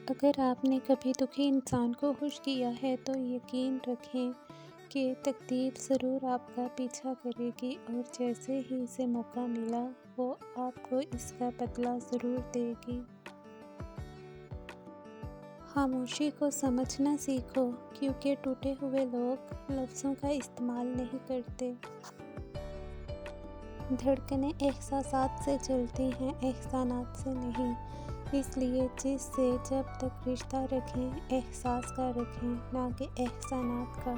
اگر آپ نے کبھی دکھی انسان کو خوش کیا ہے تو یقین رکھیں کہ تقدیر ضرور آپ کا پیچھا کرے گی، اور جیسے ہی اسے موقع ملا وہ آپ کو اس کا بدلہ ضرور دے گی۔ خاموشی کو سمجھنا سیکھو، کیونکہ ٹوٹے ہوئے لوگ لفظوں کا استعمال نہیں کرتے۔ دھڑکنیں احساسات سے چلتی ہیں، احسانات سے نہیں۔ اس لیے جس سے جب تک رشتہ رکھیں، احساس کا رکھیں، نہ کہ احسانات کا۔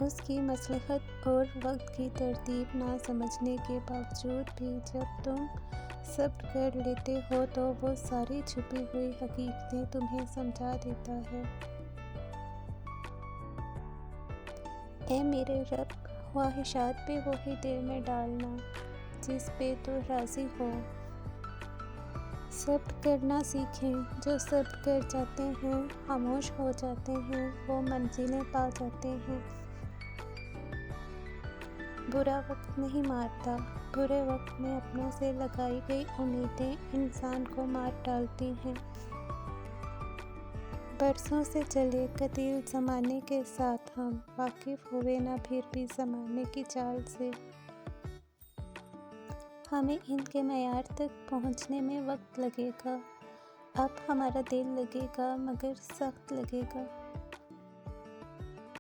اس کی مصلحت اور وقت کی ترتیب نہ سمجھنے کے باوجود بھی جب تم صبر کر لیتے ہو تو وہ ساری چھپی ہوئی حقیقتیں تمہیں سمجھا دیتا ہے۔ اے میرے رب، خواہشات بھی وہی دل میں ڈالنا جس پہ تو راضی ہو۔ صبر کرنا سیکھیں، جو صبر کر جاتے ہیں، خاموش ہو جاتے ہیں، وہ منزلیں پا جاتے ہیں۔ برا وقت نہیں مارتا، برے وقت میں اپنوں سے لگائی گئی امیدیں انسان کو مار ڈالتی ہیں۔ برسوں سے چلے قدیم زمانے کے ساتھ ہم واقف ہوئے نہ پھر بھی زمانے کی چال سے۔ ہمیں ان کے معیار تک پہنچنے میں وقت لگے گا، اب ہمارا دل لگے گا مگر سخت لگے گا۔